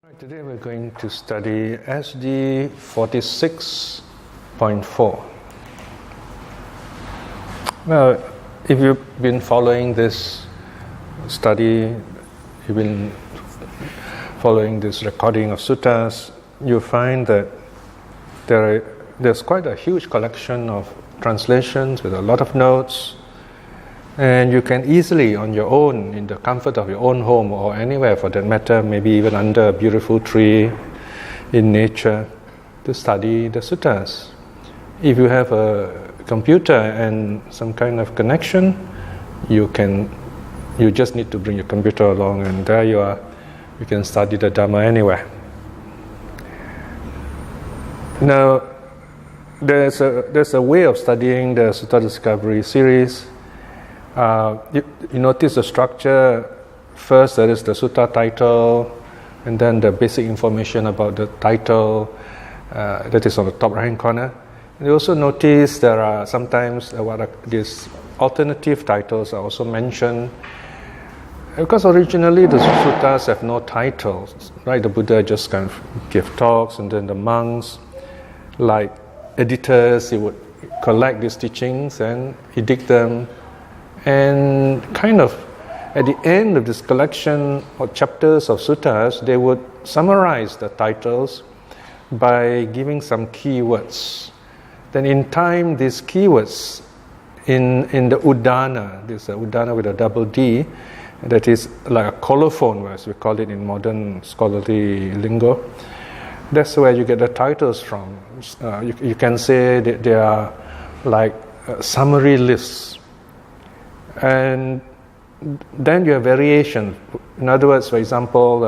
Right, today we're going to study SD 46.4. Now, if you've been following this study, you've been following this recording of suttas, you'll find that there's quite a huge collection of translations with a lot of notes, and you can easily, on your own, in the comfort of your own home or anywhere for that matter, maybe even under a beautiful tree in nature, to study the suttas. If you have a computer and some kind of connection, you just need to bring your computer along, and there you are. You can study the Dhamma anywhere. Now, there's a way of studying the Sutta Discovery series. You notice the structure. First, there is the sutta title, and then the basic information about the title that is on the top right-hand corner. And you also notice there are sometimes these alternative titles are also mentioned, because originally the suttas have no titles, right? The Buddha just kind of gave talks, and then the monks, like editors, he would collect these teachings and edict them. And kind of at the end of this collection or chapters of suttas, they would summarize the titles by giving some keywords. Then in time, these keywords in the Udana, this Udana with a double D, that is like a colophon, as we call it in modern scholarly lingo. That's where you get the titles from. You can say that they are like summary lists. And then you have variation. In other words, for example,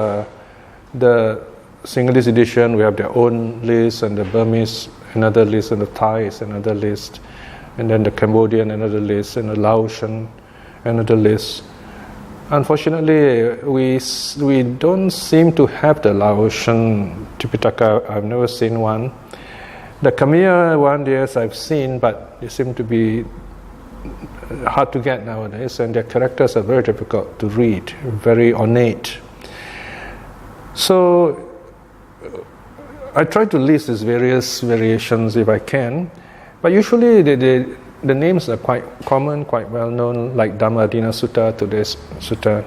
the Sinhalese edition, we have their own list, and the Burmese another list, and the Thai is another list, and then the Cambodian another list, and the Laotian another list. Unfortunately, we don't seem to have the Laotian Tipitaka. I've never seen one. The Khmer one, yes, I've seen, but they seem to be hard to get nowadays, and their characters are very difficult to read, very ornate. So I try to list these various variations if I can, but usually the names are quite common, quite well known, like Dhammadina Sutta, today's Sutta.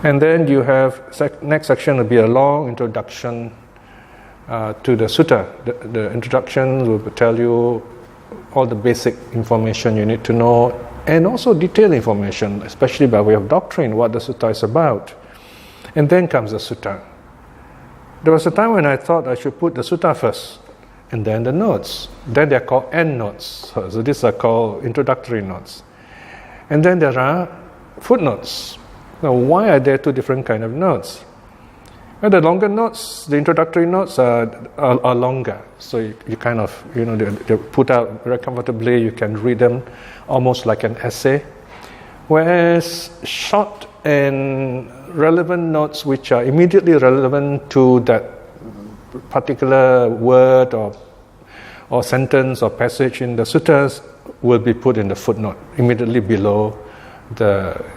And then you have, next section will be a long introduction to the Sutta. The introduction will tell you all the basic information you need to know, and also detailed information, especially by way of doctrine, what the sutta is about. And then comes the sutta. There was a time when I thought I should put the sutta first, and then the notes. Then they're called end notes. So these are called introductory notes. And then there are footnotes. Now, why are there two different kind of notes? Well, the longer notes, the introductory notes are longer, so you kind of, they're put out very comfortably. You can read them almost like an essay. Whereas short and relevant notes, which are immediately relevant to that particular word or sentence or passage in the suttas, will be put in the footnote immediately below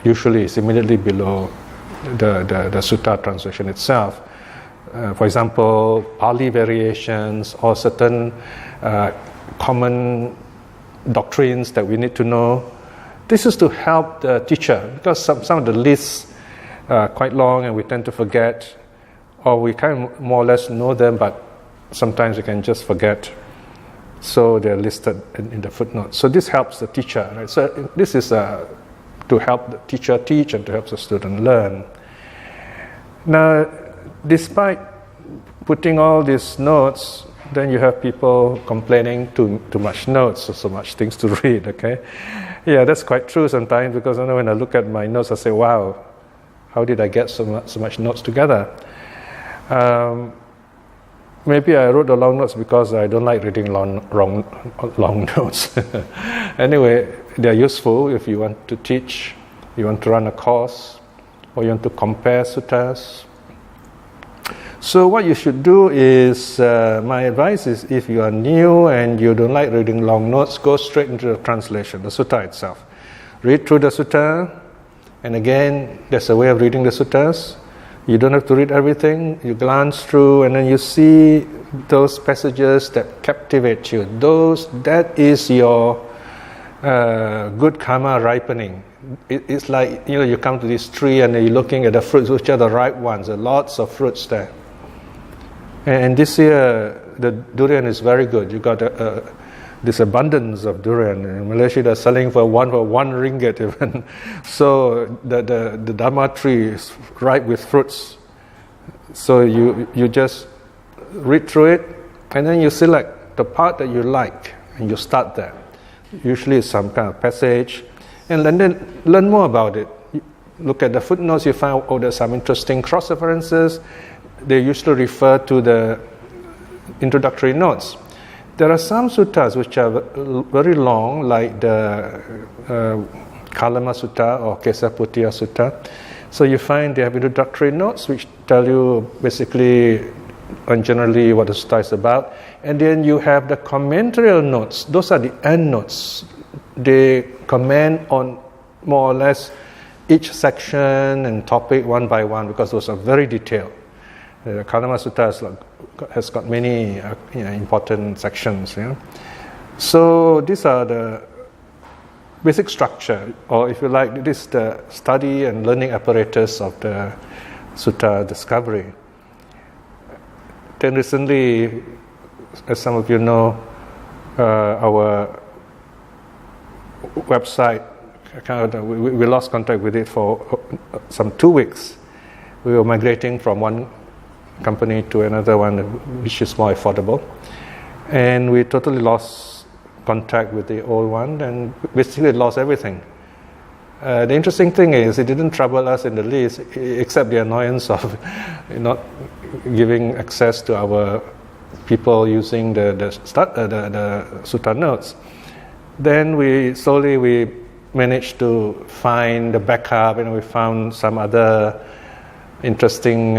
usually it's immediately below the sutta translation itself. For example, Pali variations or certain common doctrines that we need to know. This is to help the teacher, because some of the lists are quite long and we tend to forget, or we kind of more or less know them, but sometimes we can just forget. So they're listed in the footnote. So this helps the teacher, right? So this is to help the teacher teach and to help the student learn. Now, despite putting all these notes, then you have people complaining too much notes, so much things to read, okay? Yeah, that's quite true sometimes, because I know when I look at my notes, I say, wow, how did I get so much notes together? Maybe I wrote the long notes because I don't like reading long notes. Anyway, they're useful if you want to teach, you want to run a course, or you want to compare suttas. So what you should do is, my advice is, if you are new and you don't like reading long notes, go straight into the translation, the sutta itself. Read through the sutta, and again, there's a way of reading the suttas. You don't have to read everything. You glance through, and then you see those passages that captivate you. That is your good karma ripening. It's like, you come to this tree and you're looking at the fruits, which are the ripe ones. There are lots of fruits there. And this year, the durian is very good. You got this abundance of durian. In Malaysia, they're selling for one ringgit even. So the Dharma tree is ripe with fruits. So you just read through it, and then you select the part that you like, and you start there. Usually it's some kind of passage, and then learn more about it. You look at the footnotes, you find, there's some interesting cross-references. They usually refer to the introductory notes. There are some suttas which are very long, like the Kalama Sutta or Kesaputiya Sutta. So you find they have introductory notes which tell you basically and generally what the sutta is about. And then you have the commentarial notes. Those are the end notes. They comment on more or less each section and topic one by one, because those are very detailed. The Kalama Sutta has got many important sections. So these are the basic structure, or if you like, this is the study and learning apparatus of the Sutta discovery. Then recently, as some of you know, our website, we lost contact with it for some 2 weeks. We were migrating from one company to another one, which is more affordable, and we totally lost contact with the old one, and basically lost everything. The interesting thing is, it didn't trouble us in the least, except the annoyance of not giving access to our people using the sutta notes. Then we slowly managed to find the backup, and we found some other interesting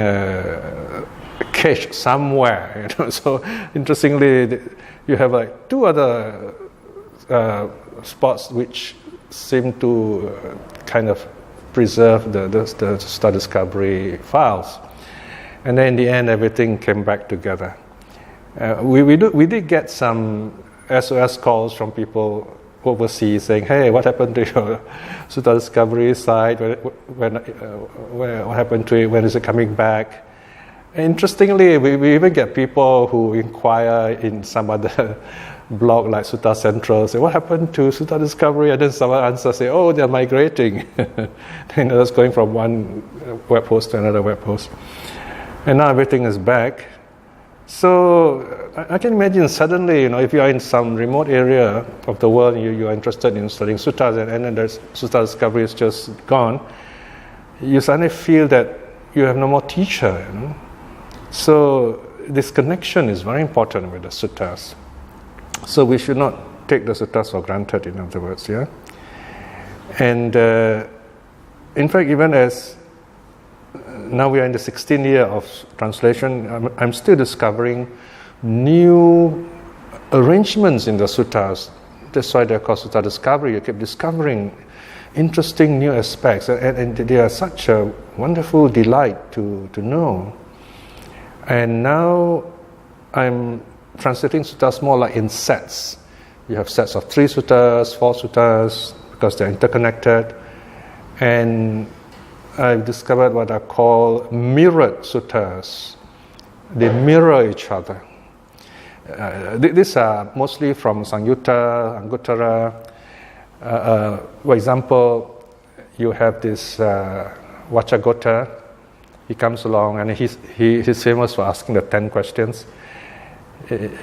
cache somewhere. So interestingly, you have like 2 other spots which seem to kind of preserve the Sutta discovery files. And then in the end, everything came back together. We did get some SOS calls from people overseas saying, "Hey, what happened to your Sutta discovery site? What happened to it? When is it coming back?" Interestingly, we even get people who inquire in some other blog like Sutta Central, say, "What happened to Sutta discovery?" And then someone answers, say, "Oh, they're migrating." Then it's going from one web host to another web host. And now everything is back. So I can imagine suddenly, if you are in some remote area of the world, you are interested in studying suttas, and then there's Sutta discovery is just gone, you suddenly feel that you have no more teacher. So this connection is very important with the suttas. So we should not take the suttas for granted, in other words, yeah. And in fact, even as now we are in the 16th year of translation, I'm still discovering new arrangements in the suttas. That's why they're called Sutta discovery. You keep discovering interesting new aspects, and they are such a wonderful delight to know. And now I'm translating suttas more like in sets. You have sets of 3 suttas, 4 suttas, because they're interconnected. And I've discovered what I call mirrored suttas. They mirror each other. These are mostly from Samyutta, Anguttara. For example, you have this Vacchagotta. He comes along, and he's famous for asking the 10 questions.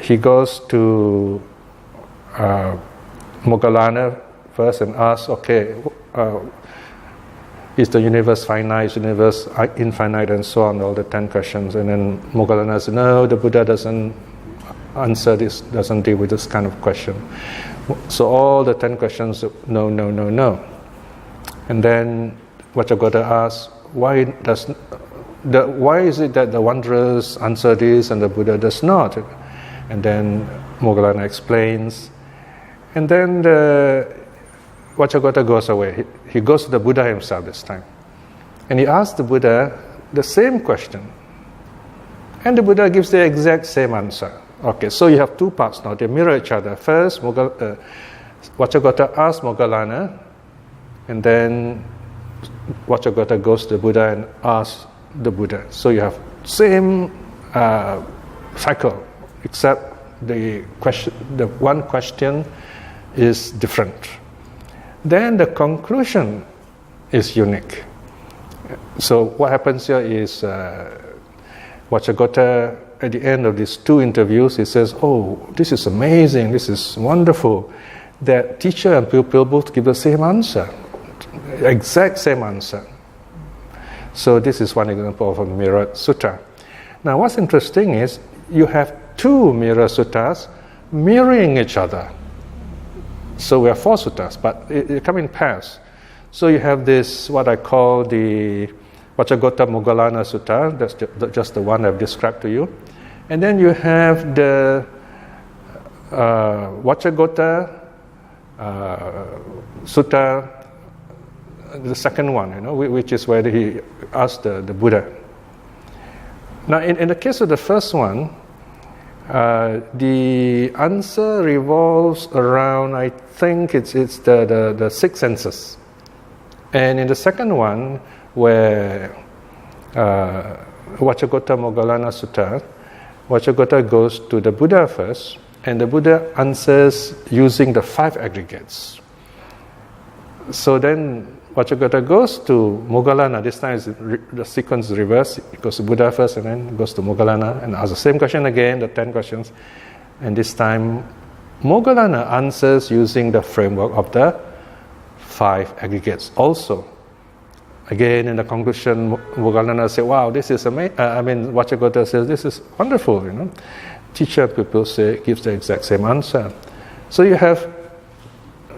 He goes to Moggallana first and asks, "Okay, is the universe finite? Is the universe infinite?" and so on, all the 10 questions. And then Moggallana says, "No, the Buddha doesn't answer this, doesn't deal with this kind of question." So all the 10 questions, no, no, no, no. And then Vacchagotta asks, why is it that the wanderers answer this and the Buddha does not? And then Moggallana explains. And then Vacchagotta goes away. He goes to the Buddha himself this time. And he asks the Buddha, the same question, and the Buddha gives the exact same answer. Okay, so you have two parts now. They mirror each other. First, Vacchagotta asks Moggallana, and then Vacchagotta goes to the Buddha and asks the Buddha. So you have same cycle, except the one question is different. Then the conclusion is unique. So what happens here is Vacchagotta, at the end of these two interviews, he says, "Oh, this is amazing, this is wonderful, that teacher and pupil both give the same answer, exact same answer." So this is one example of a mirrored sutta. Now what's interesting is you have two mirror suttas mirroring each other. So we have four suttas, but they come in pairs. So you have this, what I call the Vacchagotta Moggallana Sutta, that's just the one I've described to you. And then you have the Vacchagotta Sutta, the second one, which is where he asked the Buddha. Now, in the case of the first one, the answer revolves around, I think it's the six senses. And in the second one, where Vacchagotta Moggallana Sutta, Vacchagotta goes to the Buddha first, and the Buddha answers using the five aggregates. So then Vacchagotta goes to Moggallana. This time the sequence is reversed. It goes to Buddha first and then goes to Moggallana and asks the same question again, the 10 questions. And this time Moggallana answers using the framework of the five aggregates also. Again, in the conclusion, Moggallana says, "Wow, this is amazing." Vacchagotta says, "This is wonderful." Teacher, pupil gives the exact same answer. So you have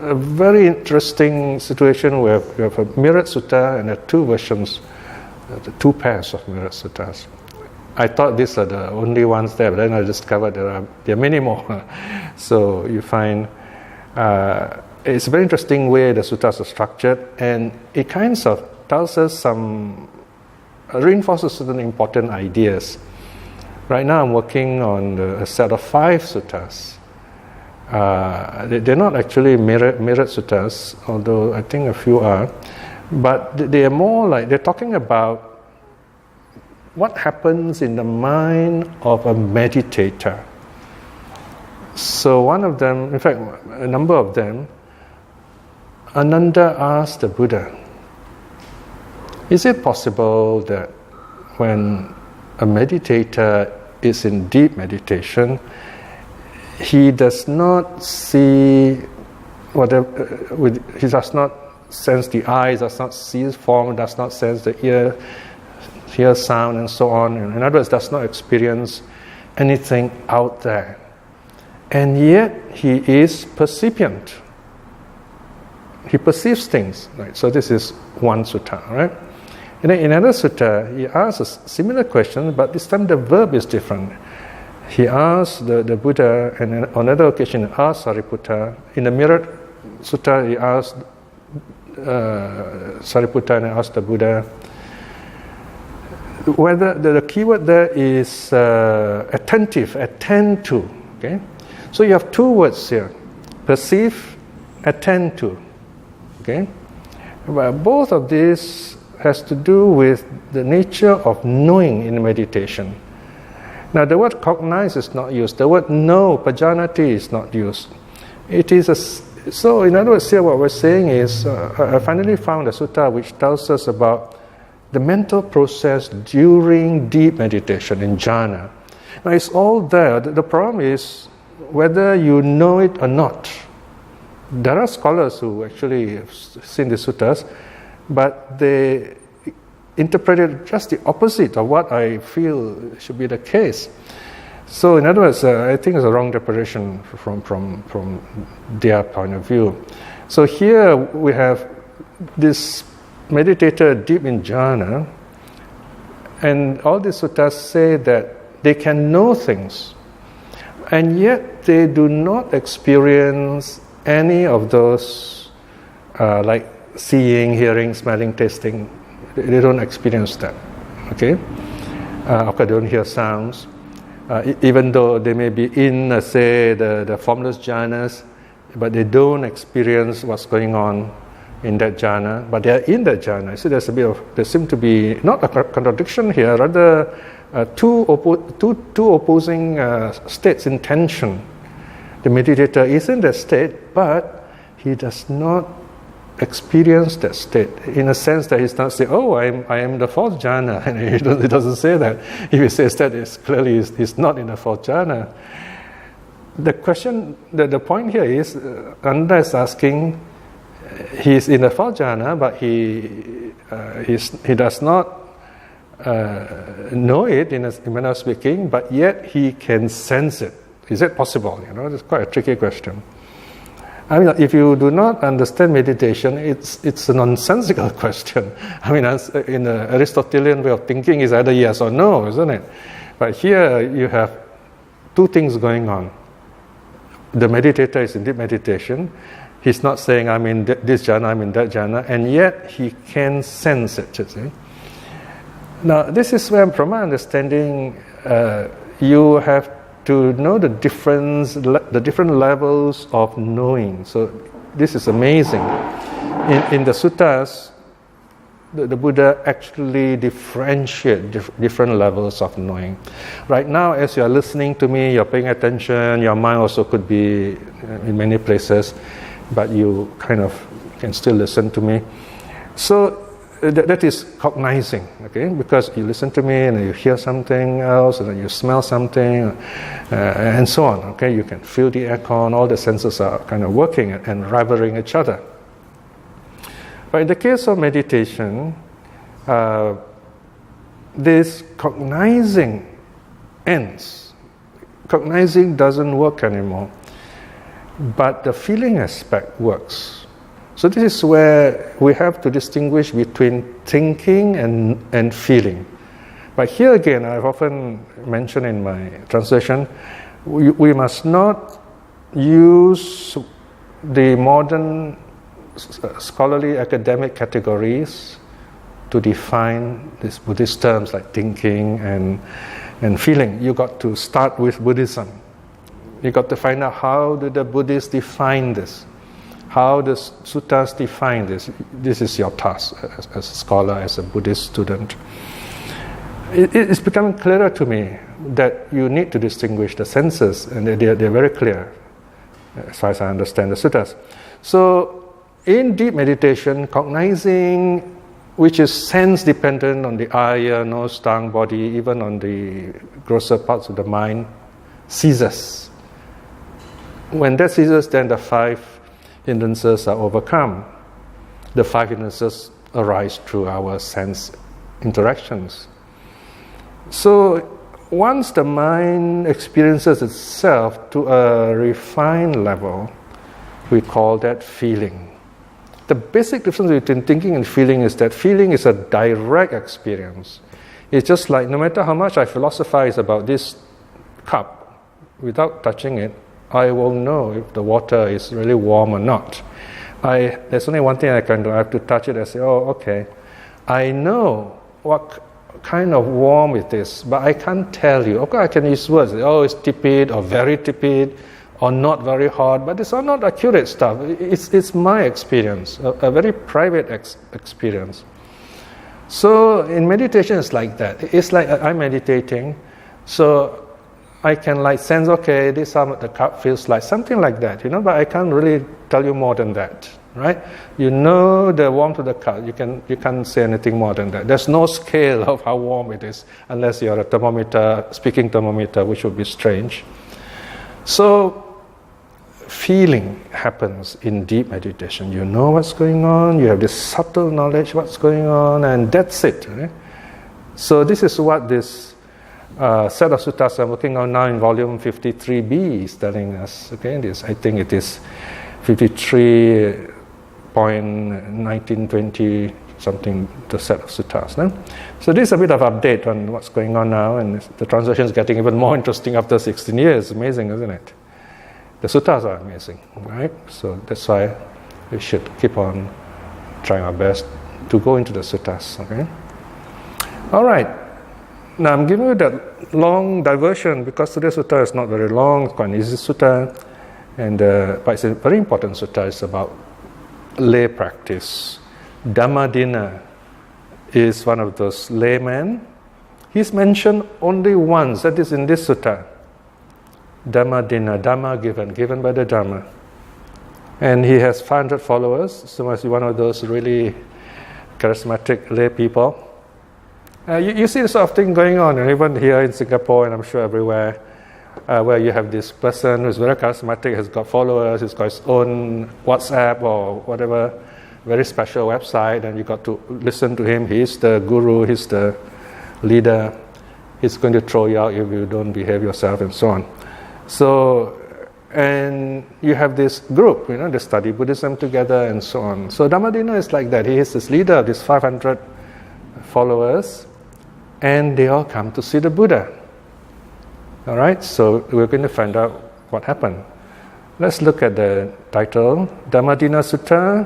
a very interesting situation where you have a mirrored sutta and there are two versions, the two pairs of mirrored suttas. I thought these are the only ones there, but then I discovered there are many more. So you find it's a very interesting way the suttas are structured, and it kind of tells us reinforces certain important ideas. Right now I'm working on a set of 5 suttas. They're not actually mirrored suttas, although I think a few are, but they are more like they're talking about what happens in the mind of a meditator. So one of them, in fact, a number of them, Ananda asked the Buddha, "Is it possible that when a meditator is in deep meditation, he does not see he does not sense the eyes, does not see form, does not sense the ear, hear sound, and so on. In other words, does not experience anything out there. And yet he is percipient. He perceives things. Right? So this is one sutta, right? And then in another sutta, he asks a similar question, but this time the verb is different. He asks the Buddha, and on another occasion he asks Sariputta. In the mirrored sutta, he asked Sariputta and asked the Buddha whether the keyword there is attentive, attend to. Okay, so you have 2 words here: perceive, attend to. Okay, but both of these has to do with the nature of knowing in meditation. Now, the word cognize is not used. The word know, pajanati, is not used. It is so. In other words, here what we're saying is, I finally found a sutta which tells us about the mental process during deep meditation in jhana. Now, it's all there. The problem is whether you know it or not. There are scholars who actually have seen the suttas, but they interpret it just the opposite of what I feel should be the case. So, in other words, I think it's a wrong interpretation from their point of view. So here we have this meditator deep in jhana, and all the suttas say that they can know things, and yet they do not experience any of those like seeing, hearing, smelling, tasting. They don't experience that. Okay, of course, they don't hear sounds, even though they may be in, say, the formless jhanas, but they don't experience what's going on in that jhana, but they are in that jhana. So there seems to be not a contradiction here, rather two opposing states in tension. The meditator is in that state, but he does not experience that state in a sense that he's not saying, "Oh, I am the fourth jhana," and he doesn't say that. If he says that, it's clearly he's not in the fourth jhana. The question, the point here is, Ananda is asking. He's in the fourth jhana, but he does not know it in a manner of speaking, but yet he can sense it. Is that possible? It's quite a tricky question. I mean, if you do not understand meditation, it's a nonsensical question. I mean, in the Aristotelian way of thinking, is either yes or no, isn't it? But here you have two things going on. The meditator is in deep meditation. He's not saying, I'm in this jhana, I'm in that jhana, and yet he can sense it, you see. Now, this is where, from my understanding, you have to know the different levels of knowing. So, this is amazing. In the suttas, the Buddha actually differentiate different levels of knowing. Right now, as you are listening to me, you're paying attention, your mind also could be in many places, but you kind of can still listen to me. So that is cognizing, okay? Because you listen to me and you hear something else, and then you smell something, and so on, okay? You can feel the aircon, all the senses are kind of working and rivaling each other. But in the case of meditation, this cognizing ends. Cognizing doesn't work anymore. But the feeling aspect works. So this is where we have to distinguish between thinking and feeling. But here again, I've often mentioned in my translation, we must not use the modern scholarly academic categories to define these Buddhist terms like thinking and feeling. You got to start with Buddhism. You got to find out how do the Buddhists define this, how the suttas define this. This is your task as a scholar, as a Buddhist student. It's becoming clearer to me that you need to distinguish the senses, and they're very clear as far as I understand the suttas. So in deep meditation, cognizing, which is sense dependent on the eye, ear, nose, tongue, body, even on the grosser parts of the mind, ceases. When that ceases, then the five hindrances are overcome. The five hindrances arise through our sense interactions. So once the mind experiences itself to a refined level, we call that feeling. The basic difference between thinking and feeling is that feeling is a direct experience. It's just like no matter how much I philosophize about this cup, without touching it, I will know if the water is really warm or not. There's only one thing I can do. I have to touch it and say, oh, okay. I know what kind of warm it is, but I can't tell you. Okay, I can use words. Oh, it's tepid or very tepid or not very hot, but it's all not accurate stuff. It's my experience, a very private experience. So in meditation, it's like that. It's like I'm meditating, so I can sense, okay, this is how the cup feels like, something like that, but I can't really tell you more than that, right? You know the warmth of the cup, you can't say anything more than that. There's no scale of how warm it is, unless you're a thermometer, speaking thermometer, which would be strange. So feeling happens in deep meditation. You know what's going on, you have this subtle knowledge what's going on, and that's it. Right? So this is what this set of suttas I'm working on now in volume 53b is telling us. Okay, I think it is 53.1920 something, the set of suttas. No? So this is a bit of update on what's going on now, and the translation is getting even more interesting after 16 years. Amazing, isn't it? The suttas are amazing, right? So that's why we should keep on trying our best to go into the suttas. Okay. All right. Now I'm giving you that long diversion because today's sutta is not very long. It's quite an easy sutta, but it's a very important sutta. It's about lay practice. Dhammadina is one of those laymen. He's mentioned only once, that is in this sutta. Dhammadina, Dhamma given by the Dhamma. And he has 500 followers, so must be one of those really charismatic lay people. You see this sort of thing going on, and even here in Singapore, and I'm sure everywhere, where you have this person who's very charismatic, has got followers, he's got his own WhatsApp or whatever, very special website, and you got to listen to him. He's the guru, he's the leader. He's going to throw you out if you don't behave yourself, and so on. So, and you have this group, they study Buddhism together, and so on. So Dhammadina is like that. He is this leader of these 500 followers, and they all come to see the Buddha. All right, so we're going to find out what happened. Let's look at the title, Dhammadina Sutta,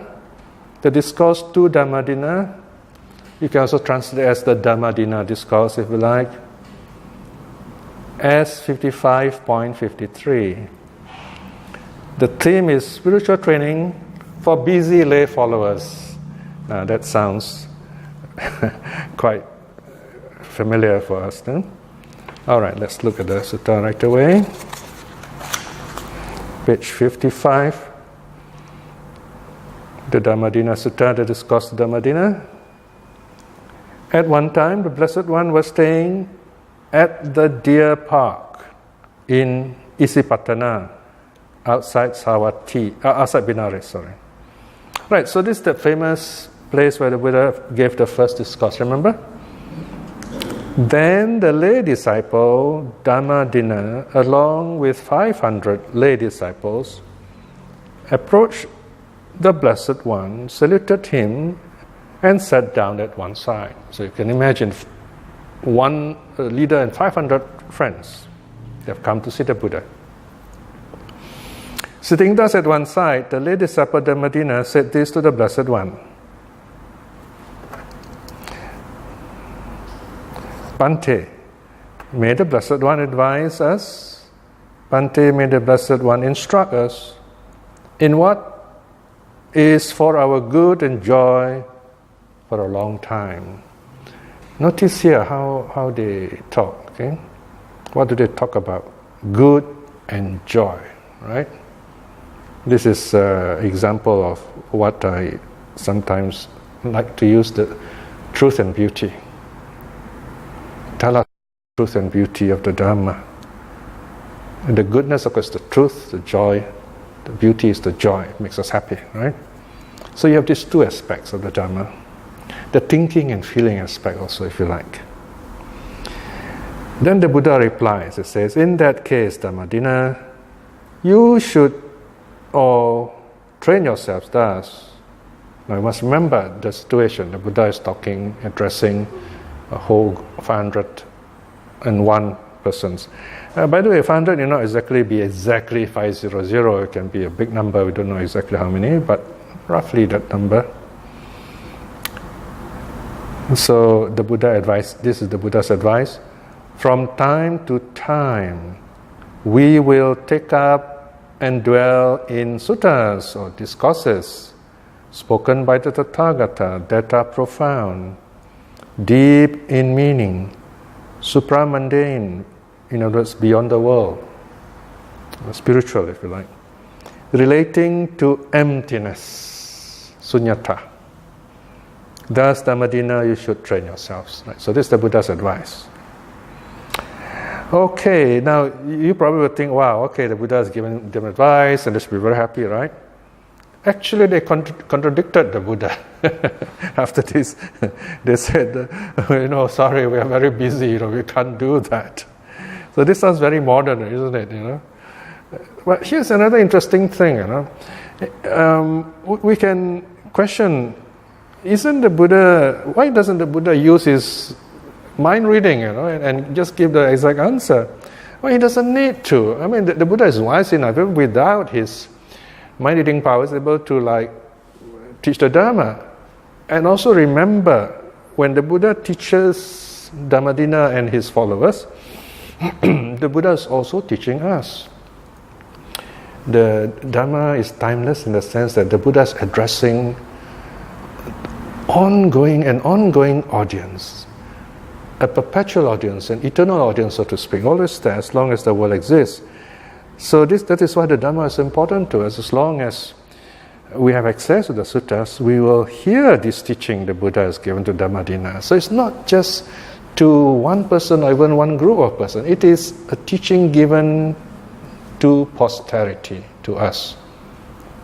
the discourse to Dhammadina. You can also translate as the Dhammadina discourse if you like. S 55.53. The theme is spiritual training for busy lay followers. Now that sounds quite familiar for us, then. All right, let's look at the sutta right away. Page 55. The Dhammadina Sutta, the discourse of Dhammadina. At one time, the Blessed One was staying at the deer park in Isipatana, outside Benares. Right, so this is the famous place where the Buddha gave the first discourse, remember? Then the lay disciple, Dhammadina, along with 500 lay disciples, approached the Blessed One, saluted him, and sat down at one side. So you can imagine one leader and 500 friends. They have come to see the Buddha. Sitting thus at one side, the lay disciple Dhammadina said this to the Blessed One. Bhante, may the Blessed One advise us. Bhante, may the Blessed One instruct us in what is for our good and joy for a long time. Notice here how they talk, okay? What do they talk about? Good and joy, right? This is an example of what I sometimes like to use, the truth and beauty. Tell us the truth and beauty of the Dhamma. And the goodness, of course, the truth, the joy. The beauty is the joy. It makes us happy, right? So you have these two aspects of the Dhamma. The thinking and feeling aspect also, if you like. Then the Buddha replies, it says, in that case, Dhammadina, you should all train yourselves thus. Now you must remember the situation. The Buddha is talking, addressing a whole 501 persons. By the way, 500 may not be exactly 500. It can be a big number. We don't know exactly how many, but roughly that number. So the Buddha advised, this is the Buddha's advice, from time to time we will take up and dwell in suttas or discourses spoken by the Tathagata that are profound, deep in meaning, supramundane, in other words, beyond the world, spiritual if you like, relating to emptiness, sunyata. Thus, Dhammadina, you should train yourselves. Right? So this is the Buddha's advice. Okay, now you probably would think, wow, okay, the Buddha has given them advice and they should be very happy, right? Actually, they contradicted the Buddha. After this, they said, sorry, we are very busy, we can't do that. So this sounds very modern, isn't it, But here's another interesting thing, we can question, why doesn't the Buddha use his mind reading, and just give the exact answer? Well, he doesn't need to. I mean, the Buddha is wise enough, even without his mind reading power, is able to teach the Dhamma. And also remember, when the Buddha teaches Dhammadina and his followers, the Buddha is also teaching us. The Dhamma is timeless in the sense that the Buddha is addressing an ongoing audience, a perpetual audience, an eternal audience, so to speak, always there as long as the world exists. So that is why the Dhamma is important to us. As long as we have access to the suttas, we will hear this teaching the Buddha has given to Dhammadina. So it's not just to one person or even one group of persons. It is a teaching given to posterity, to us,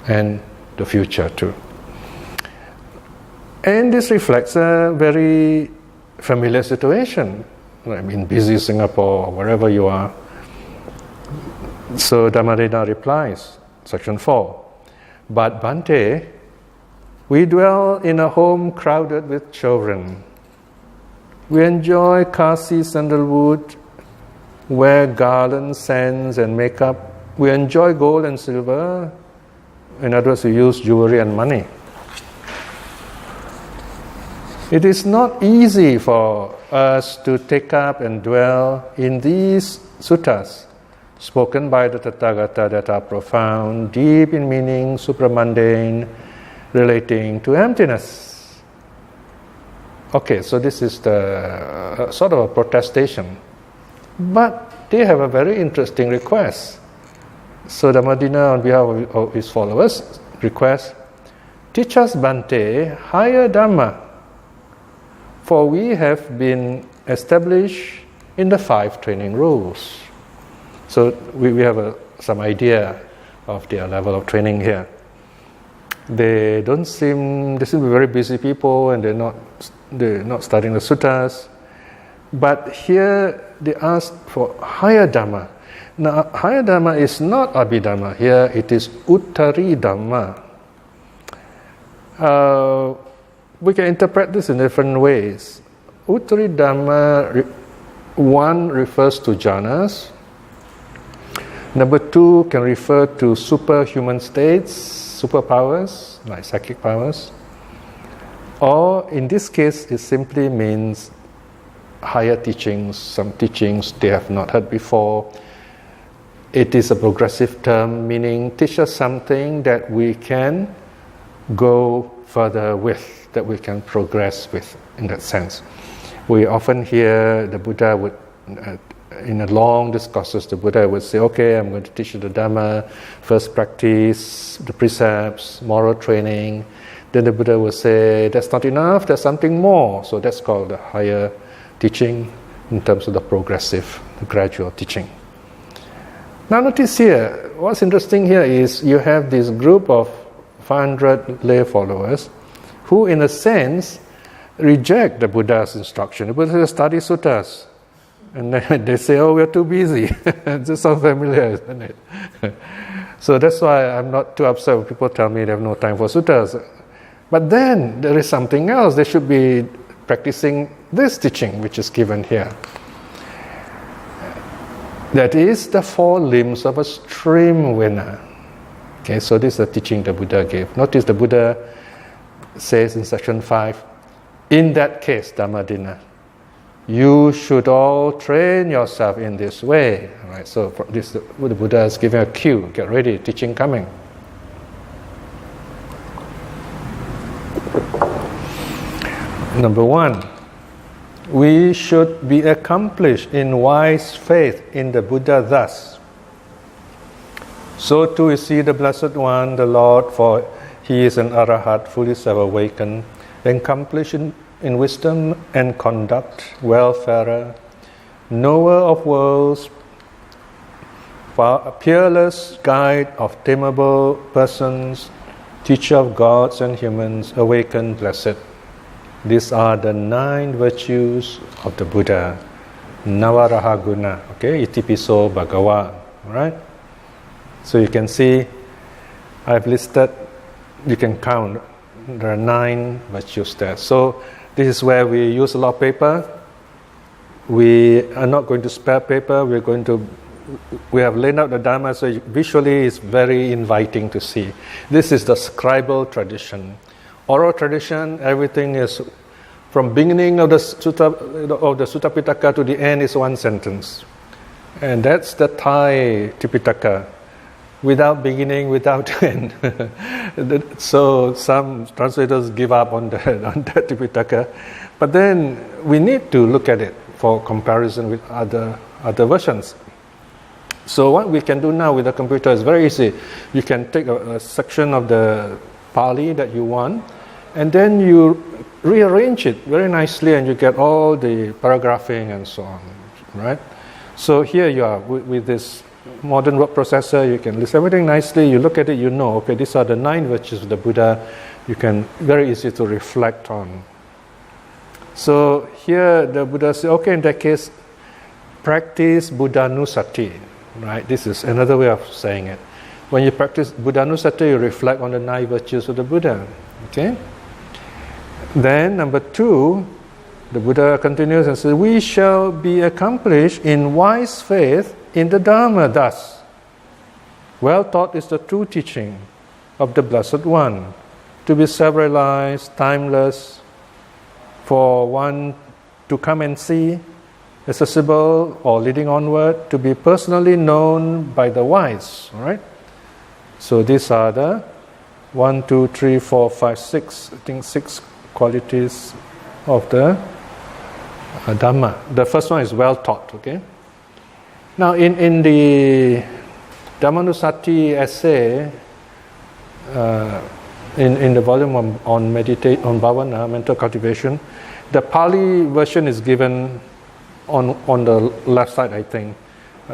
and the future too. And this reflects a very familiar situation. I mean, busy Singapore or wherever you are. So Dhammadina replies, section 4. But Bhante, we dwell in a home crowded with children. We enjoy Kasi sandalwood, wear garlands, scents and makeup. We enjoy gold and silver. In other words, we use jewelry and money. It is not easy for us to take up and dwell in these suttas spoken by the Tathagata that are profound, deep in meaning, supramundane, relating to emptiness. Okay, so this is the sort of a protestation. But they have a very interesting request. So Dhammadina, on behalf of his followers, requests, teach us, Bhante, higher Dhamma, for we have been established in the 5 training rules. So we have some idea of their level of training here. They seem to be very busy people, and they're not studying the suttas. But here they ask for higher Dhamma. Now, higher Dhamma is not Abhidhamma. Here it is Uttari Dhamma. We can interpret this in different ways. Uttari Dhamma, one refers to jhanas. Number 2 can refer to superhuman states, superpowers, like psychic powers. Or in this case, it simply means higher teachings, some teachings they have not heard before. It is a progressive term, meaning teach us something that we can go further with, that we can progress with, in that sense. We often hear the Buddha would, in a long discourses, the Buddha would say, okay, I'm going to teach you the Dhamma, first practice, the precepts, moral training. Then the Buddha would say, that's not enough, there's something more. So that's called the higher teaching in terms of the progressive, the gradual teaching. Now notice here, what's interesting here is you have this group of 500 lay followers who in a sense reject the Buddha's instruction. The Buddha says, study suttas. And then they say, oh, we're too busy. This sounds familiar, isn't it? So that's why I'm not too upset when people tell me they have no time for suttas. But then there is something else. They should be practicing this teaching which is given here. That is the 4 limbs of a stream winner. Okay, so this is the teaching the Buddha gave. Notice the Buddha says in section 5, in that case, Dhammadina, you should all train yourself in this way. All right, so this, the Buddha is giving a cue. Get ready, teaching coming. Number 1, we should be accomplished in wise faith in the Buddha thus. So too is he the Blessed One, the Lord, for he is an Arahat, fully self-awakened, accomplished in wisdom and conduct, wayfarer, knower of worlds, peerless guide of tameable persons, teacher of gods and humans, awakened, blessed. These are the 9 virtues of the Buddha. Navaraha guna, okay, itipiso bhagawa, right? So you can see, I've listed, you can count, there are 9 virtues there. So this is where we use a lot of paper. We are not going to spare paper, we have laid out the Dhamma, so visually it's very inviting to see. This is the scribal tradition. Oral tradition, everything is From beginning of the Sutta Pitaka to the end is one sentence. And that's the Thai Tipitaka, without beginning, without end. So some translators give up on that Tipitaka. But then we need to look at it for comparison with other versions. So what we can do now with the computer is very easy. You can take a section of the Pali that you want, and then you rearrange it very nicely, and you get all the paragraphing and so on, right? So here you are with this modern word processor. You can list everything nicely. You look at it, you know, okay, these are the 9 virtues of the Buddha. You can very easy to reflect on. So here the Buddha says, okay, in that case, practice Buddhanusati, right? This is another way of saying it. When you practice Buddhanusati, you reflect on the 9 virtues of the Buddha, okay? Then number 2, the Buddha continues and says, we shall be accomplished in wise faith in the Dharma thus. Well taught is the true teaching of the Blessed One, to be self-realized, timeless, for one to come and see, accessible or leading onward, to be personally known by the wise. All right? So these are the 1, 2, 3, 4, 5, 6, I think 6 qualities of the Dhamma. The first one is well taught, okay? Now in the Dhammanusati essay, in the volume on bhavana, mental cultivation, the Pali version is given on the left side, I think.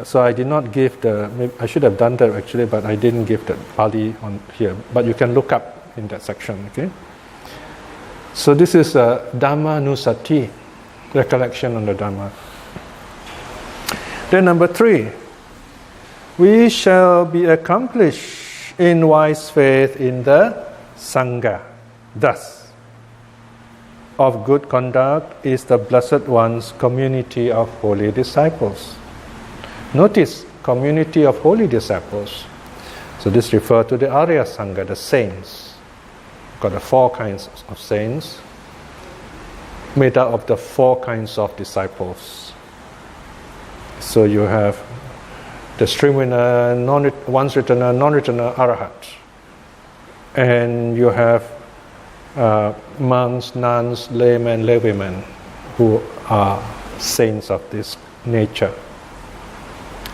So I did not give I should have done that actually, but I didn't give the Pali on here. But you can look up in that section, okay? So this is a Dhammanusati, recollection on the Dhamma. Then number 3, we shall be accomplished in wise faith in the Sangha. Thus, of good conduct is the Blessed One's community of holy disciples. Notice, community of holy disciples. So this refers to the Arya Sangha, the saints. Got the 4 kinds of saints, made up of the 4 kinds of disciples. So you have the Srimana, once returner, non-returner, Arahat. And you have monks, nuns, laymen, laywomen, who are saints of this nature.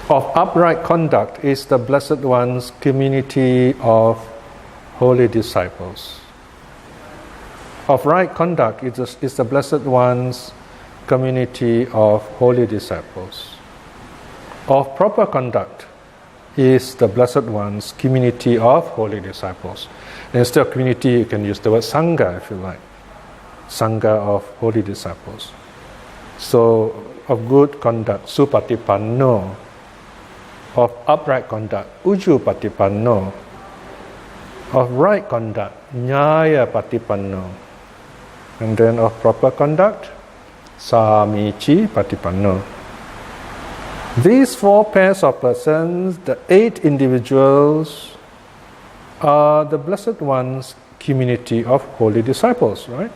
Of upright conduct is the Blessed One's community of holy disciples. Of right conduct is the Blessed One's community of holy disciples. Of proper conduct is the Blessed One's community of holy disciples. Instead of community, you can use the word Sangha if you like. Sangha of holy disciples. So, of good conduct, Supatipanno. Of upright conduct, Ujupatipanno. Of right conduct, Nyaya Patipanno. And then of proper conduct, Samichi Patipanno. These 4 pairs of persons, the 8 individuals, are the Blessed One's community of holy disciples, right?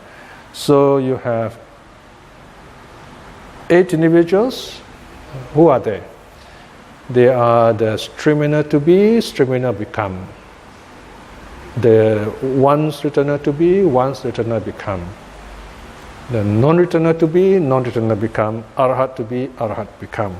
So you have 8 individuals. Who are they? They are the Strimina to be, Strimina become. The once returner to be, once returner become. The non-returner to be, non-returner become. Arhat to be, Arhat become.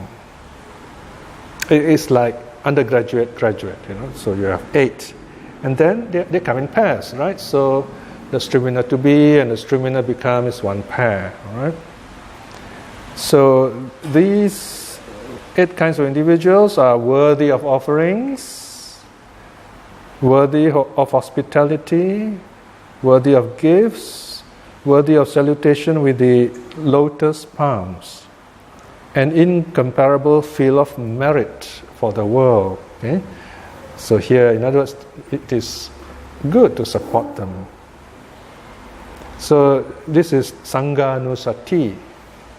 It is like undergraduate, graduate, So you have 8. And then they come in pairs, right? So the Strimina to be and the Strimina become is one pair, all right? So these 8 kinds of individuals are worthy of offerings, worthy of hospitality, worthy of gifts, worthy of salutation with the lotus palms, an incomparable field of merit for the world. Okay? So here, in other words, it is good to support them. So this is Sangha Nusati,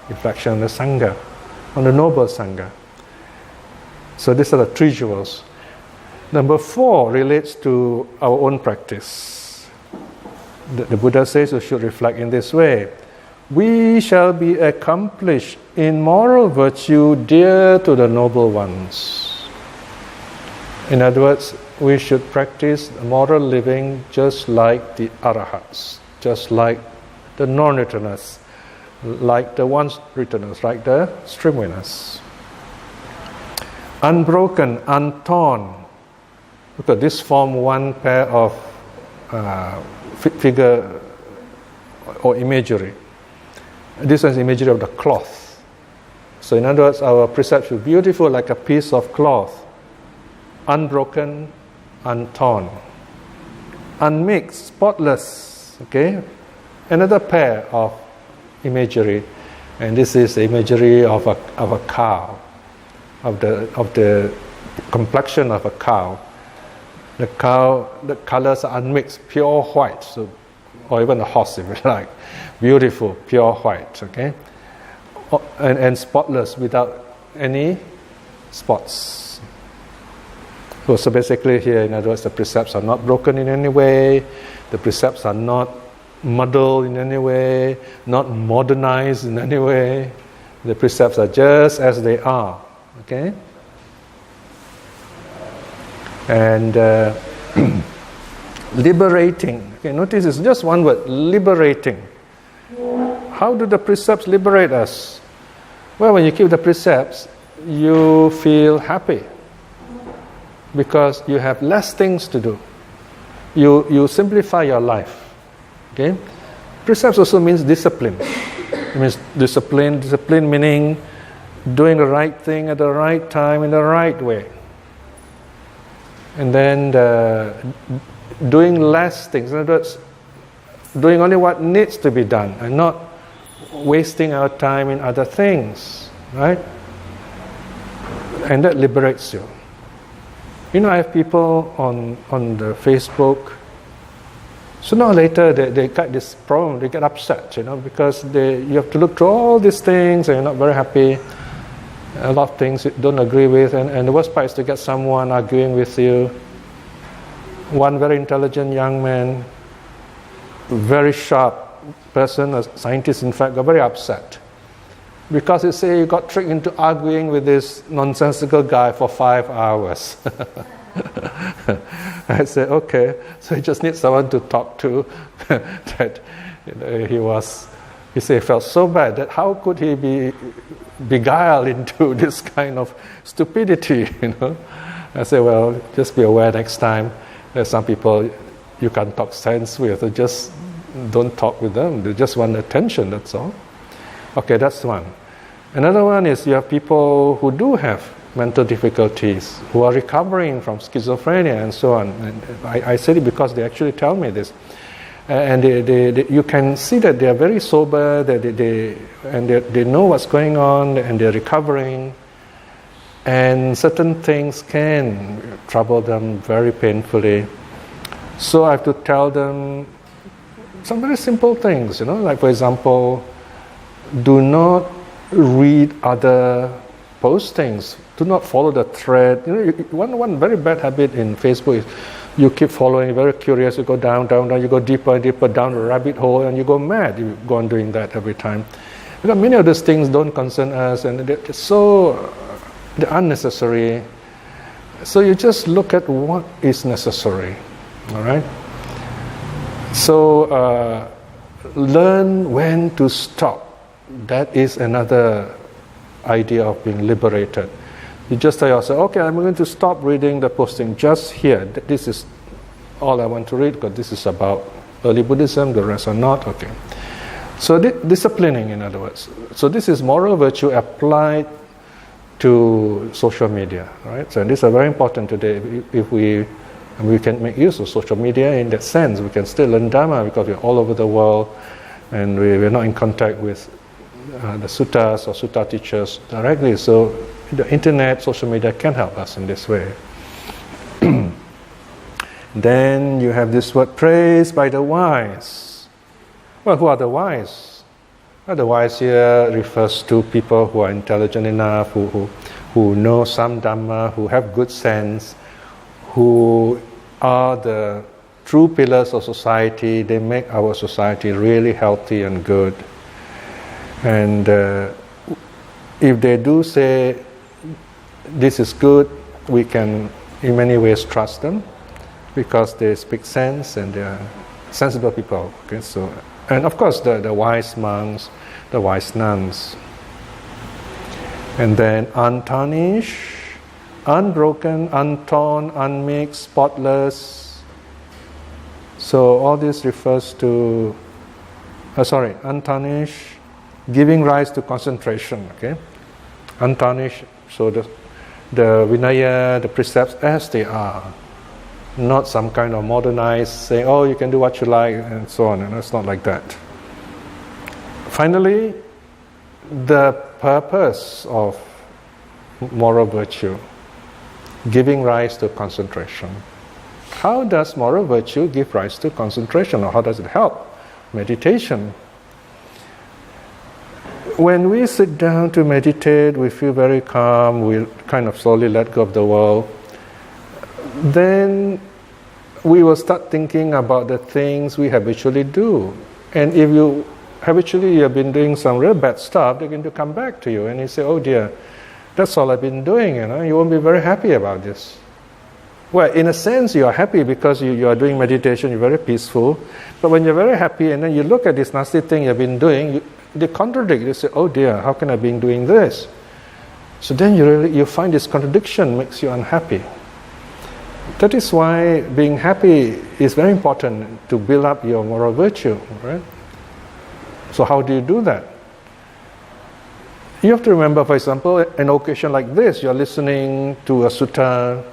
reflection on the Sangha, on the noble Sangha. So these are the 3 jewels. Number 4 relates to our own practice. The Buddha says we should reflect in this way. we shall be accomplished in moral virtue dear to the noble ones. In other words, we should practice moral living just like the arahats, just like the non-returners, like the one-returners, like the stream-winners. Unbroken, untorn, because this form one pair of figure or imagery. This is imagery of the cloth. So in other words, our precepts are beautiful like a piece of cloth, unbroken, untorn, unmixed, spotless. Okay, another pair of imagery, and this is the imagery of a cow, of the complexion of a cow. The cow, the colors are unmixed, pure white, so, or even a horse if you like, beautiful, pure white, okay, and spotless, without any spots. So basically here, in other words, the precepts are not broken in any way, the precepts are not muddled in any way, not modernized in any way. The precepts are just as they are, okay? And liberating. Okay, notice it's just one word, liberating. How do the precepts liberate us? Well, when you keep the precepts, you feel happy because you have less things to do. You simplify your life. Okay? Precepts also means discipline. It means discipline meaning doing the right thing at the right time in the right way. And then doing less things. In other words, doing only what needs to be done and not wasting our time in other things, right? And that liberates you. You know, I have people on the Facebook. Sooner or later, they got this problem. They get upset, you know, because you have to look through all these things and you're not very happy. A lot of things you don't agree with, and the worst part is to get someone arguing with you. One very intelligent young man, very sharp person, a scientist in fact, got very upset because he said he got tricked into arguing with this nonsensical guy for 5 hours. I said, okay, so he just needs someone to talk to. That he said he felt so bad that how could he be beguiled into this kind of stupidity, you know. I said, well, just be aware next time there's some people you can't talk sense with, so just don't talk with them. They just want attention, that's all. Okay, that's one. Another one is you have people who do have mental difficulties, who are recovering from schizophrenia and so on. And I said it because they actually tell me this. And you can see that they are very sober, they know what's going on, and they're recovering. And certain things can trouble them very painfully. So I have to tell them some very simple things, you know, like for example, do not read other postings. Do not follow the thread. You know, one very bad habit in Facebook is you keep following, very curious, you go down, you go deeper and deeper down the rabbit hole, and you go mad. You go on doing that every time. Because many of these things don't concern us, and they're unnecessary. So you just look at what is necessary, all right? So learn when to stop. That is another idea of being liberated. You just tell yourself, okay, I'm going to stop reading the posting just here. This is all I want to read because this is about early Buddhism, the rest are not. Okay. So disciplining, in other words. So this is moral virtue applied to social media, right? So this is very important today. If we can make use of social media in that sense, we can still learn Dhamma because we're all over the world and we're not in contact with the suttas or sutta teachers directly. So the internet, social media can help us in this way. Then you have this word, praised by the wise. Well, who are the wise? Well, the wise here refers to people who are intelligent enough, who know some Dhamma, who have good sense, who are the true pillars of society. They make our society really healthy and good. And if they do say this is good, we can in many ways trust them because they speak sense and they are sensible people. Okay, so, and of course the wise monks, the wise nuns. And then untarnished, unbroken, untorn, unmixed, spotless. So all this refers to, untarnished, giving rise to concentration. Okay, untarnished. So the Vinaya, the precepts as they are, not some kind of modernized saying, oh, you can do what you like and so on. And it's not like that. Finally, the purpose of moral virtue, giving rise to concentration. How does moral virtue give rise to concentration, or how does it help? Meditation. When we sit down to meditate, we feel very calm, we kind of slowly let go of the world. Then we will start thinking about the things we habitually do. And if you habitually have been doing some real bad stuff, they're going to come back to you and you say, oh dear, that's all I've been doing, you won't be very happy about this. Well, in a sense, you are happy because you are doing meditation, you're very peaceful. But when you're very happy and then you look at this nasty thing you've been doing, they contradict. You say, oh dear, how can I be doing this? So then you find this contradiction makes you unhappy. That is why being happy is very important to build up your moral virtue, right? So how do you do that? You have to remember, for example, an occasion like this, you're listening to a sutta.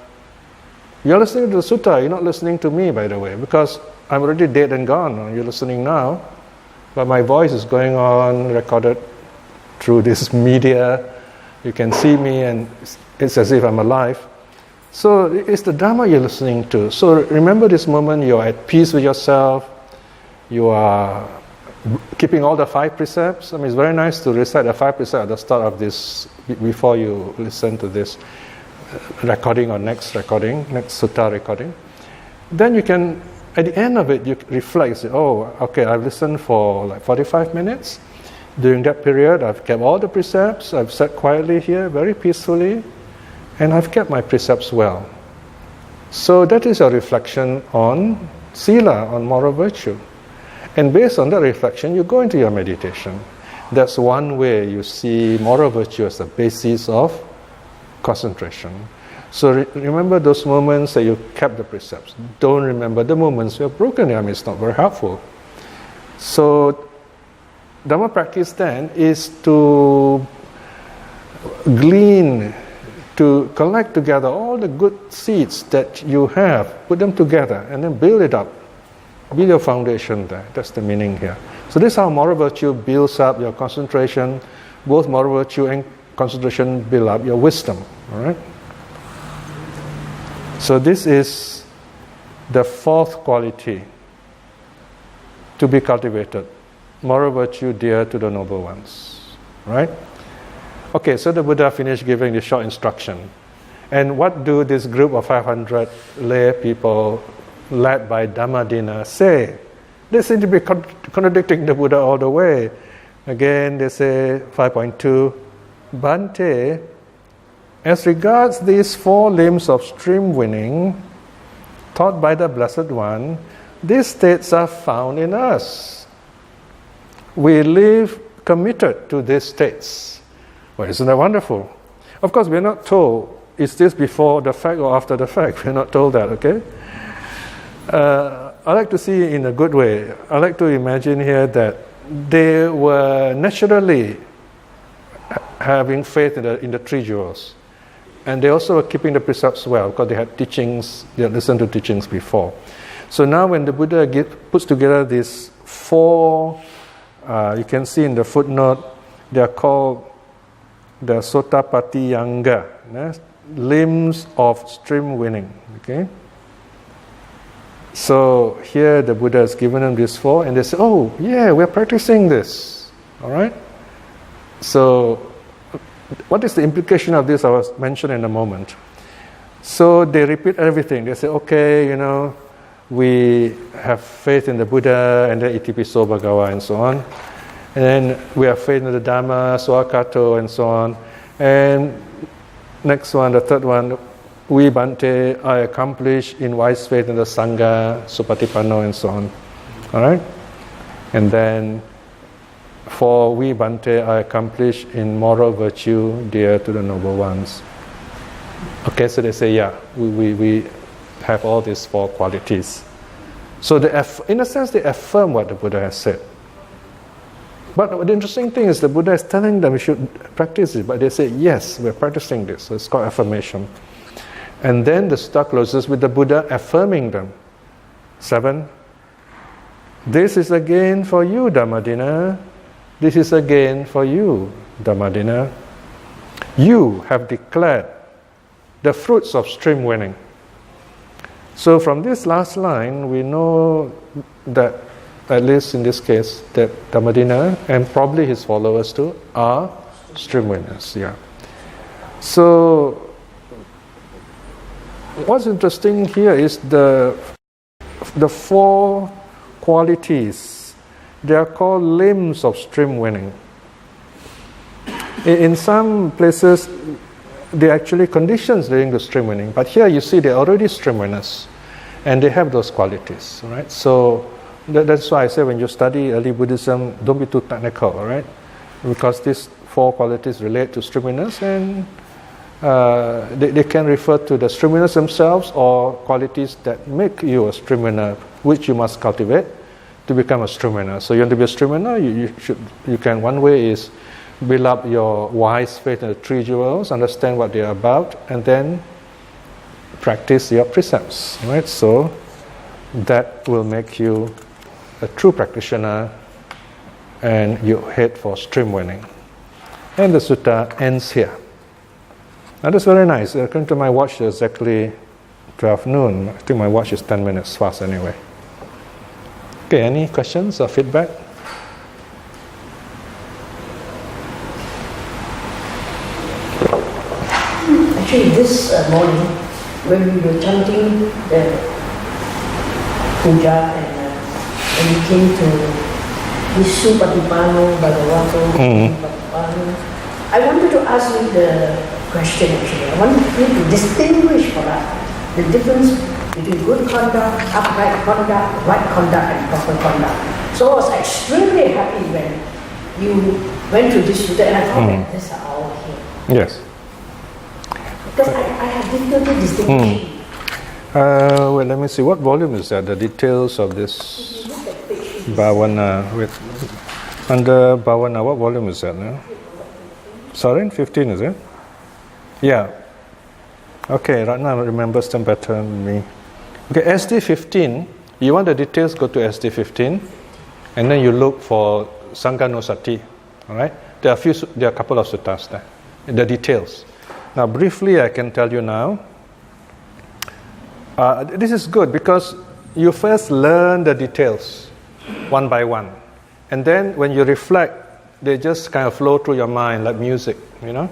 You're listening to the sutta, you're not listening to me, by the way, because I'm already dead and gone. You're listening now, but my voice is going on, recorded through this media. You can see me and it's as if I'm alive. So it's the Dhamma you're listening to. So remember this moment, you're at peace with yourself, you are keeping all the 5 precepts. I mean, it's very nice to recite the 5 precepts at the start of this, before you listen to this recording or next sutta recording. Then you can, at the end of it, you reflect, say, oh, okay, I've listened for like 45 minutes. During that period, I've kept all the precepts, I've sat quietly here, very peacefully, and I've kept my precepts well. So that is a reflection on sila, on moral virtue. And based on that reflection, you go into your meditation. That's one way you see moral virtue as the basis of concentration. So remember those moments that you kept the precepts. Don't remember the moments you have broken them. It's not very helpful. So Dhamma practice then is to glean, to collect together all the good seeds that you have, put them together, and then build it up. Build your foundation there. That's the meaning here. So this is how moral virtue builds up your concentration. Both moral virtue and concentration build up your wisdom. All right? So this is the 4th quality to be cultivated. Moral virtue dear to the noble ones. Right? Okay, so the Buddha finished giving the short instruction. And what do this group of 500 lay people led by Dhammadina say? They seem to be contradicting the Buddha all the way. Again, they say 5.2, Bhante, as regards these 4 limbs of stream winning taught by the Blessed One, these states are found in us. We live committed to these states. Well, isn't that wonderful? Of course, we're not told, is this before the fact or after the fact? We're not told that, okay? I like to see it in a good way. I like to imagine here that they were naturally having faith in the 3 jewels. And they also were keeping the precepts well because they had teachings, they had listened to teachings before. So now when the Buddha puts together these 4, you can see in the footnote, they are called the Sotapatiyanga, limbs of stream winning. Okay. So here the Buddha has given them these 4, and they say, oh yeah, we're practicing this. All right. So what is the implication of this? I was mentioned in a moment. So they repeat everything. They say, okay, we have faith in the Buddha and the Itipiso Bhagawa and so on. And then we have faith in the Dhamma, Swakato, and so on. And next one, the third one, we Bhante, I accomplish in wise faith in the Sangha, Supatipanno, and so on. All right? And then for we Bhante, I accomplish in moral virtue dear to the noble ones. Okay, so they say, yeah, we have all these four qualities. So in a sense, they affirm what the Buddha has said. But the interesting thing is the Buddha is telling them you should practice it, but they say, yes, we're practicing this. So it's called affirmation. And then the sutta closes with the Buddha affirming them. 7. This is again for you, Dhammadina. This is again for you, Dhammadina. You have declared the fruits of stream winning. So from this last line, we know that, at least in this case, that Dhammadina and probably his followers too are stream winners. Yeah. So what's interesting here is the four qualities. They are called limbs of stream winning. In some places, they actually conditions during the stream winning, but here you see they're already stream winners, and they have those qualities, right? So that's why I say when you study early Buddhism, don't be too technical, right? Because these four qualities relate to stream winners, and they can refer to the stream winners themselves or qualities that make you a stream winner, which you must cultivate to become a stream winner. So you want to be a stream winner, you can. One way is build up your wise faith in the three jewels, understand what they are about, and then practice your precepts, right? So that will make you a true practitioner, and you head for stream winning. And the sutta ends here. Now that's very nice. According to my watch, it's exactly 12 noon. I think my watch is 10 minutes fast anyway. Okay, any questions or feedback? Actually, this morning, when we were chanting the puja and we came to Visu Patipano, Bhagavato, Patipano, I wanted to ask you the question actually. I wanted you to distinguish for us the difference between good conduct, upright conduct, right conduct, and proper conduct. So I was extremely happy when you went to this sutta, and I thought that these are all here. Yes. Because I have difficulty distinguishing. Well, let me see. What volume is that? The details of this Bhavana. Under Bhavana, what volume is that now? Sorry, 15 is it? Yeah. Okay, right now I remember them better than me. Okay, SD 15. You want the details, go to SD 15. And then you look for Sangha no Sati. Alright? There are a couple of suttas there. The details. Now, briefly, I can tell you now. This is good because you first learn the details one by one. And then when you reflect, they just kind of flow through your mind like music, you know?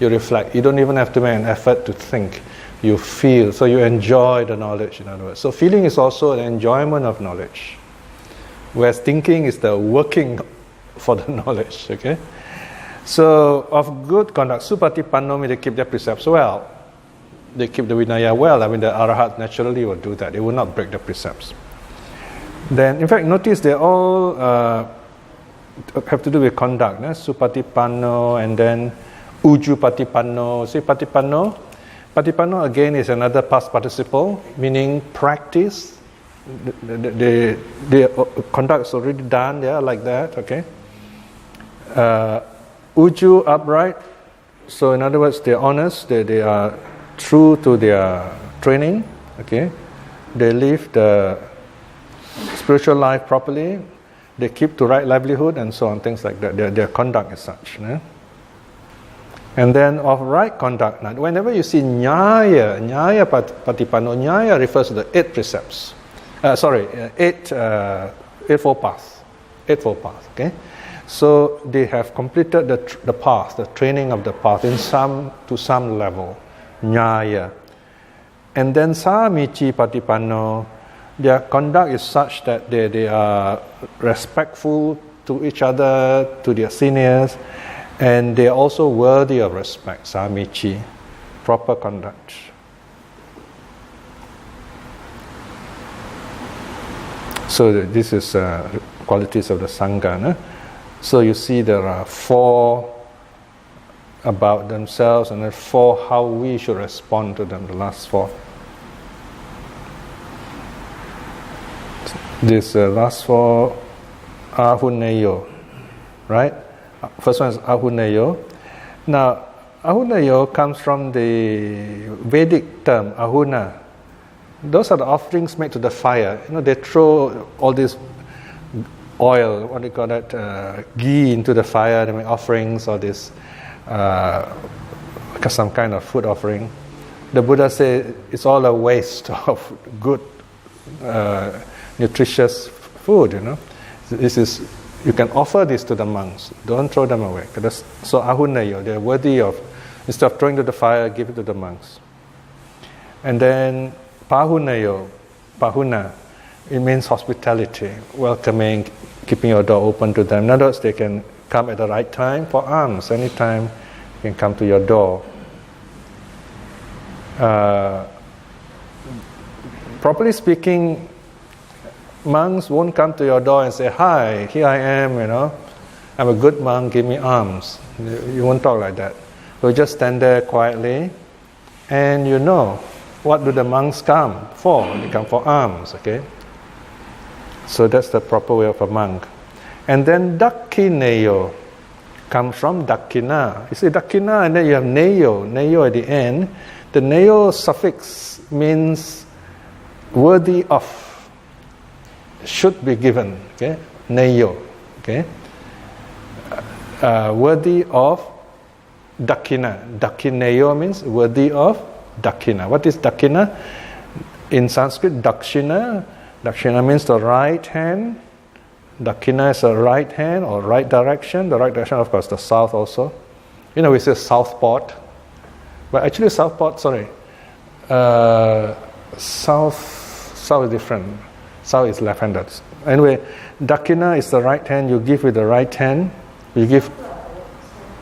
You reflect. You don't even have to make an effort to think. You feel. So you enjoy the knowledge, in other words. So feeling is also an enjoyment of knowledge. Whereas thinking is the working for the knowledge, okay? So, of good conduct, supatipanno means they keep their precepts well. They keep the Vinaya well. I mean, the Arahat naturally will do that. They will not break the precepts. Then, in fact, notice they all have to do with conduct. Supatipanno and then ujupatipanno. See, patipanno? Patipanno, again, is another past participle, meaning practice. The conduct is already done there, like that, okay? Uju, upright. So in other words, they're honest, they are true to their training, okay? They live the spiritual life properly, they keep to right livelihood and so on, things like that. Their conduct is such. And then of right conduct, now, whenever you see nyaya patipanno, nyaya refers to the 8 precepts. Eightfold path, okay? So they have completed the path, the training of the path to some level, nyaya. And then samichi patipanno, their conduct is such that they are respectful to each other, to their seniors, and they are also worthy of respect, samichi, proper conduct. So this is qualities of the Sangha. No? So you see there are 4 about themselves and then 4 how we should respond to them, the last 4. This last 4, ahuneyo, right? First one is ahuneyo. Now, ahuneyo comes from the Vedic term, ahuna. Those are the offerings made to the fire. They throw all this oil, what do you call that, ghee into the fire, they make offerings or this, some kind of food offering. The Buddha said it's all a waste of good, nutritious food, This is, you can offer this to the monks, don't throw them away. So ahuneyo, they're worthy of, instead of throwing to the fire, give it to the monks. And then pahuneyo, pahuna, it means hospitality, welcoming, keeping your door open to them. In other words, they can come at the right time for alms. Anytime they can come to your door. Properly speaking, monks won't come to your door and say, "Hi, here I am, I'm a good monk, give me alms." You won't talk like that. You'll just stand there quietly, and what do the monks come for? They come for alms, okay? So that's the proper way of a monk. And then dakineyo comes from dakina. You see dakina and then you have neyo at the end. The neyo suffix means worthy of, should be given, okay? Neyo, okay? Worthy of dakina. Dakineyo means worthy of dakina. What is dakina? In Sanskrit, dakshina. Dakshina means the right hand. Dakina is the right hand or right direction. The right direction, of course, the south also. We say southport. But actually south is different. South is left-handed. Anyway, dakina is the right hand. You give with the right hand. You give...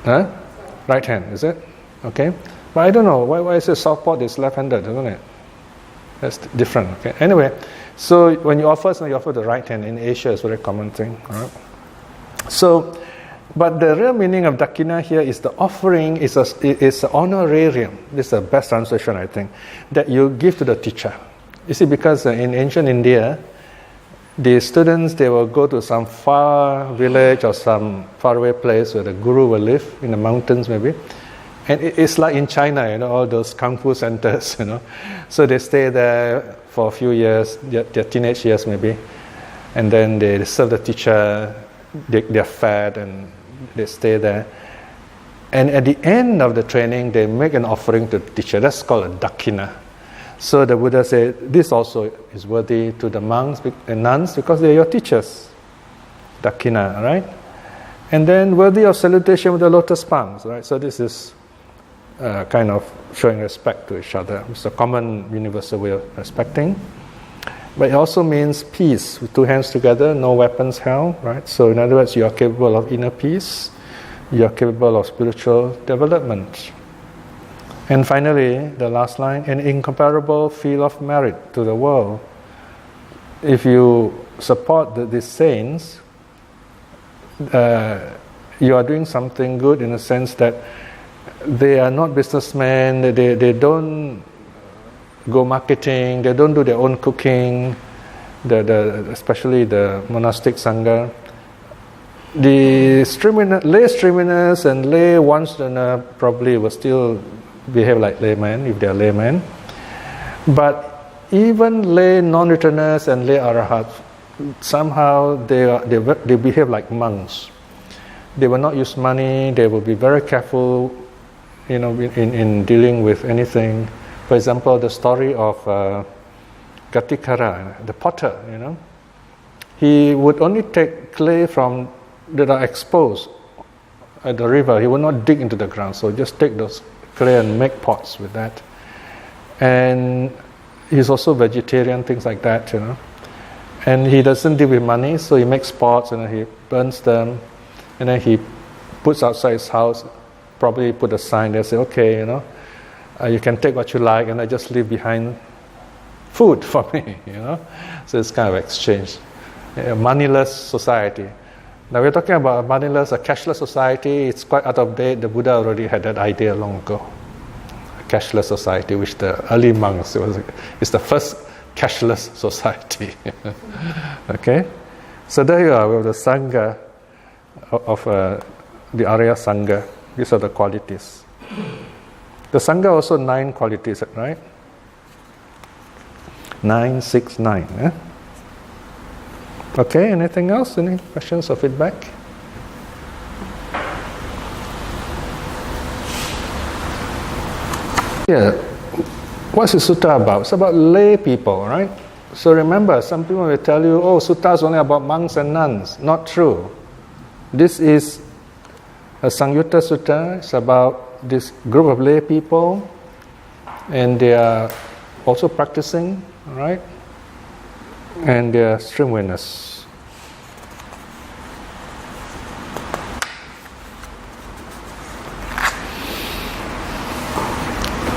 Right hand, is it? Okay. But I don't know. Why is it southport is left-handed, isn't it? That's different. Okay. Anyway, so when you offer the right hand. In Asia, it's a very common thing. All right? So, but the real meaning of dakina here is the offering is an honorarium. This is the best translation, I think, that you give to the teacher. You see, because in ancient India, the students, they will go to some far village or some faraway place where the guru will live, in the mountains maybe. And it's like in China, all those kung fu centers, So they stay there for a few years, their teenage years maybe. And then they serve the teacher, they're fed and they stay there. And at the end of the training, they make an offering to the teacher. That's called a dakina. So the Buddha said, this also is worthy to the monks and nuns because they're your teachers. Dakina, right? And then worthy of salutation with the lotus palms, right? So this is kind of showing respect to each other. It's a common universal way of respecting. But it also means peace, with 2 hands together, no weapons held, right? So in other words, you are capable of inner peace, you are capable of spiritual development. And finally, the last line, an incomparable field of merit to the world. If you support these saints, you are doing something good in the sense that they are not businessmen, they don't go marketing, they don't do their own cooking, especially the monastic sangha. The lay streaminers and lay ones probably will still behave like laymen if they are laymen. But even lay non-returners and lay arahats, somehow they behave like monks. They will not use money, they will be very careful in dealing with anything. For example, the story of Gatikara, the potter, he would only take clay that are exposed at the river. He would not dig into the ground, so just take those clay and make pots with that. And he's also vegetarian, things like that, And he doesn't deal with money, so he makes pots and then he burns them, and then he puts outside his house, probably put a sign there, say, okay, you can take what you like, and I just leave behind food for me, So it's kind of exchange. A moneyless society. Now we're talking about a moneyless, a cashless society. It's quite out of date. The Buddha already had that idea long ago. A cashless society, which the early monks, it's the first cashless society. Okay? So there you are with the Sangha of the Arya Sangha. These are the qualities. The Sangha also 9 qualities, right? 9, 6, 9. Eh? Okay, anything else? Any questions or feedback? Yeah. What's the sutta about? It's about lay people, right? So remember, some people will tell you, oh, sutta is only about monks and nuns. Not true. This is a Sangyutta Sutta. It's about this group of lay people, and they are also practicing, right? And they are stream winners.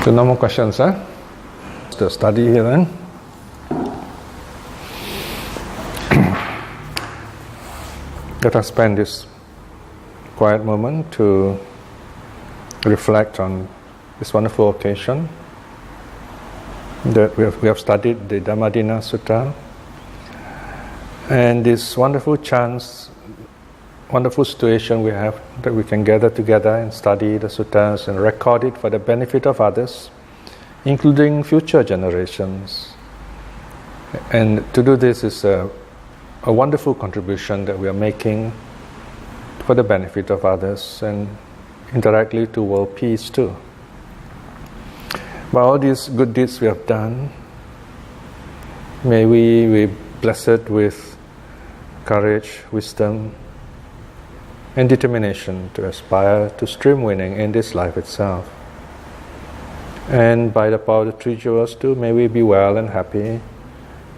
So no more questions, huh? The study here then. Let us spend this quiet moment to reflect on this wonderful occasion that we have studied the Dhammadina Sutta, and this wonderful chance, wonderful situation we have that we can gather together and study the suttas and record it for the benefit of others, including future generations. And to do this is a wonderful contribution that we are making for the benefit of others and indirectly to world peace too. By all these good deeds we have done, may we be blessed with courage, wisdom, and determination to aspire to stream winning in this life itself. And by the power of the three jewels too, may we be well and happy,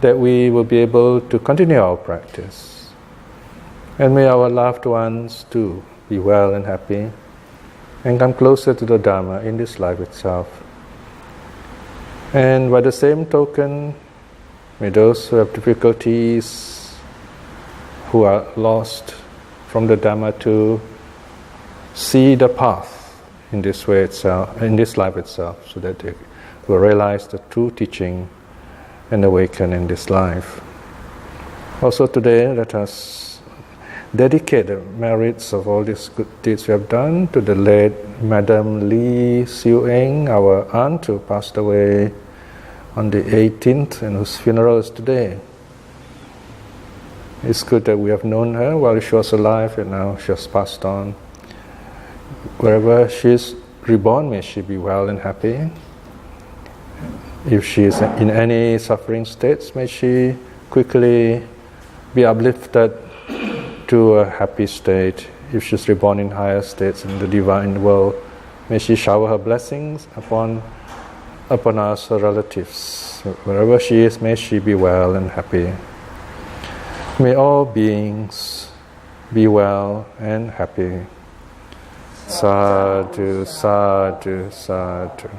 that we will be able to continue our practice. And may our loved ones too be well and happy, and come closer to the Dharma in this life itself. And by the same token, may those who have difficulties, who are lost from the Dhamma, to see the path in this way itself, in this life itself, so that they will realize the true teaching and awaken in this life. Also today, let us dedicate the merits of all these good deeds we have done to the late Madam Lee Siu Eng, our aunt who passed away on the 18th and whose funeral is today. It's good that we have known her while she was alive, and now she has passed on. Wherever she is reborn, may she be well and happy. If she is in any suffering states, may she quickly be uplifted to a happy state. If she is reborn in higher states in the divine world, may she shower her blessings upon us, her relatives. Wherever she is, may she be well and happy. May all beings be well and happy. Sadhu, sadhu, sadhu.